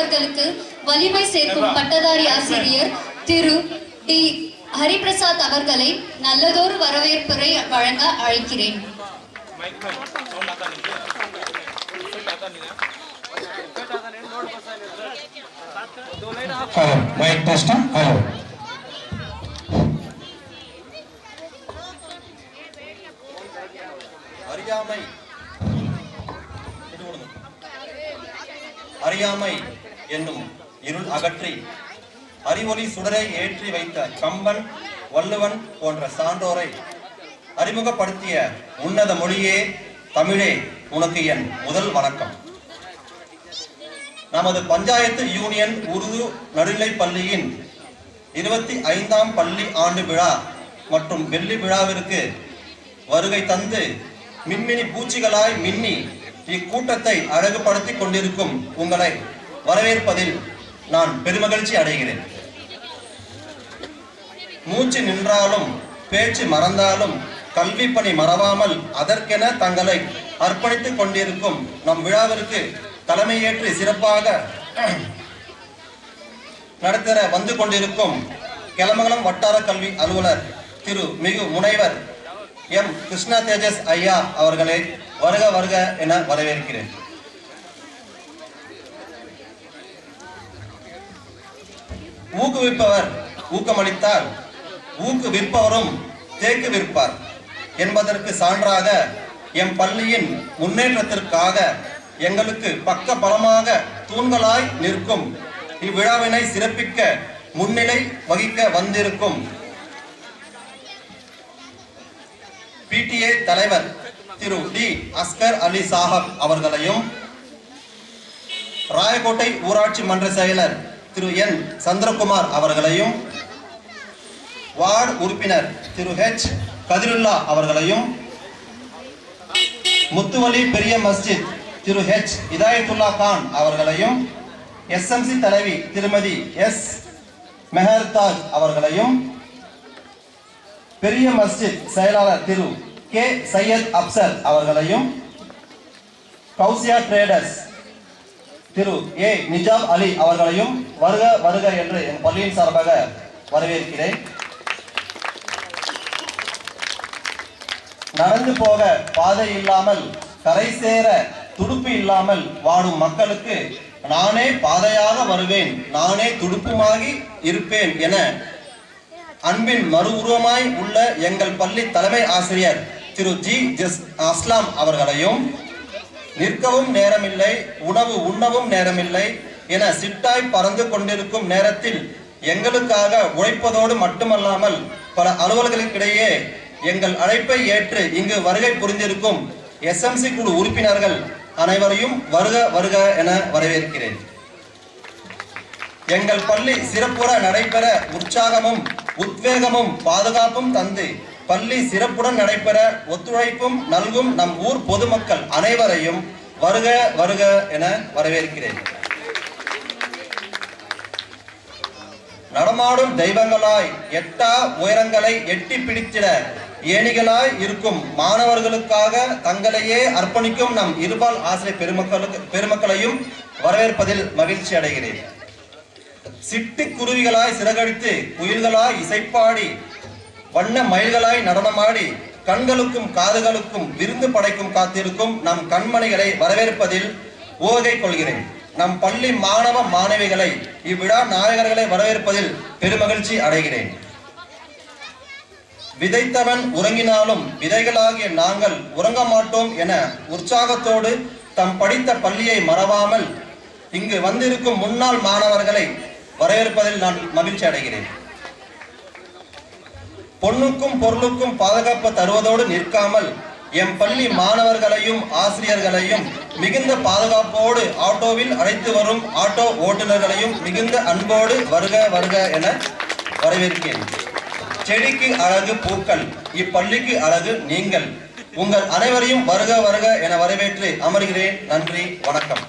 மாணவர்களுக்கு வலிமை சேர்க்கும் பட்டதாரி ஆசிரியர் திரு டி ஹரிபிரசாத் அவர்களை நல்லதொரு வரவேற்புரை வழங்க அழைக்கிறேன். அறியாமை என்னும் இருள் அகற்றி அறிவொளி சுடரை ஏற்றி வைத்த கம்பன், வள்ளுவன் போன்ற சான்றோரை அறிமுகப்படுத்திய உன்னத மொழியே தமிழே உனக்கு என் முதல் வணக்கம். நமது பஞ்சாயத்து யூனியன் உருது நடுநிலைப் பள்ளியின் 25ஆம் பள்ளி ஆண்டு விழா மற்றும் வெள்ளி விழாவிற்கு வருகை தந்து மின்மினி பூச்சிகளாய் மின்னி இக்கூட்டத்தை அழகுபடுத்திக் கொண்டிருக்கும் உங்களை வரவேற்பதில் நான் பெருமகிழ்ச்சி அடைகிறேன். மூச்சு நின்றாலும் பேச்சு மறந்தாலும் கல்வி பணி மறவாமல் அதற்கென தங்களை அர்ப்பணித்துக் கொண்டிருக்கும் நம் விழாவிற்கு தலைமையேற்று சிறப்பாக நடத்த வந்து கொண்டிருக்கும் கெலமங்கலம் வட்டார கல்வி அலுவலர் திரு மிகு முனைவர் எம் கிருஷ்ணா தேஜஸ் ஐயா அவர்களை வருக வருக என வரவேற்கிறேன். ஊக்குவிப்பவர் ஊக்கமளித்தால் ஊக்குவிற்பவரும் தேக்கு விற்பார் என்பதற்கு சான்றாக எம் பள்ளியின் முன்னேற்றத்திற்காக எங்களுக்கு பக்க பலமாக தூண்களாய் நிற்கும் இவ்விழாவினை சிறப்பிக்க முன்னிலை வகிக்க வந்திருக்கும் PTA தலைவர் திரு டி அஸ்கர் அலி சாஹப் அவர்களையும், ராயக்கோட்டை ஊராட்சி மன்ற செயலர் திரு என் சந்திரகுமார் அவர்களையும், வார்டு உறுப்பினர் திரு ஹெச் கதிருல்லா அவர்களையும், முத்துவலி பெரிய மஸ்ஜித் திரு ஹெச் இதாயத்துல்லா கான் அவர்களையும், SMC தலைவி திருமதி எஸ் மெஹர்தாஜ் அவர்களையும், பெரிய மஸ்ஜித் செயலாளர் திரு கே சையத் அப்சர் அவர்களையும், கௌசியா ட்ரேடர்ஸ் திரு ஏ நிஜாம் அலி அவர்களையும் வருக வருக என்று என் பள்ளியின் சார்பாக வரவேற்கிறேன். நடந்து போக பாதை இல்லாமல் கரை சேர துடுப்பு இல்லாமல் வாடும் மக்களுக்கு நானே பாதையாக வருவேன், நானே துடுப்புமாகி இருப்பேன் என அன்பின் மறு உருவமாய் உள்ள எங்கள் பள்ளி தலைமை ஆசிரியர் திரு ஜி அஸ்லாம் அவர்களையும், நிற்கவும் நேரமில்லை, உணவு உண்ணவும் நேரமில்லை என சிட்டாய் பறந்து கொண்டிருக்கும் நேரத்தில் எங்களுக்காக உழைப்பதோடு மட்டுமல்லாமல் பல அலுவலர்களுக்கிடையே எங்கள் அழைப்பை ஏற்று இங்கு வருகை புரிந்திருக்கும் SMC குழு உறுப்பினர்கள் அனைவரையும் வருக வருக என வரவேற்கிறேன். எங்கள் பள்ளி சிறப்புற நடைபெற உற்சாகமும் உத்வேகமும் பாதுகாப்பும் தந்து பள்ளி சிறப்புடன் நடைபெற ஒத்துழைப்பும் நல்கும் நம் ஊர் பொதுமக்கள் அனைவரையும் வருக வருக என வரவேற்கிறேன். நடமாடும் தெய்வங்களாய் எட்டா உயரங்களை எட்டி பிடித்திட ஏணிகளாய் இருக்கும் மாணவர்களுக்காக தங்களையே அர்ப்பணிக்கும் நம் இருபால் ஆசிரியர் பெருமக்களையும் வரவேற்பதில் மகிழ்ச்சி அடைகிறேன். சிட்டுக்குருவிகளாய் சிறகடித்து குயில்களாய் இசைப்பாடி வண்ண மயில்களாய் நடனமாடி கண்களுக்கும் காதுகளுக்கும் விருந்து படைக்கும் காத்திருக்கும் நம் கண்மணிகளை வரவேற்பதில் உவகை கொள்கிறேன். நம் பள்ளி மாணவ மாணவிகளை இவ்விழா நாயகர்களை வரவேற்பதில் பெருமகிழ்ச்சி அடைகிறேன். விதைத்தவன் உறங்கினாலும் விதைகளாகிய நாங்கள் உறங்க மாட்டோம் என உற்சாகத்தோடு தம் படித்த பள்ளியை மறவாமல் இங்கு வந்திருக்கும் முன்னாள் மாணவர்களை வரவேற்பதில் நான் மகிழ்ச்சி அடைகிறேன். பொண்ணுக்கும் பொருளுக்கும் பாதுகாப்பு தருவதோடு நிற்காமல் எம் பள்ளி மாணவர்களையும் ஆசிரியர்களையும் மிகுந்த பாதுகாப்போடு ஆட்டோவில் அழைத்து வரும் ஆட்டோ ஓட்டுநர்களையும் மிகுந்த அன்போடு வருக வருக என வரவேற்கிறேன். செடிக்கு அழகு பூக்கள், இப்பள்ளிக்கு அழகு நீங்கள். உங்கள் அனைவரையும் வருக வருக என வரவேற்று அமர்கிறேன். நன்றி, வணக்கம்.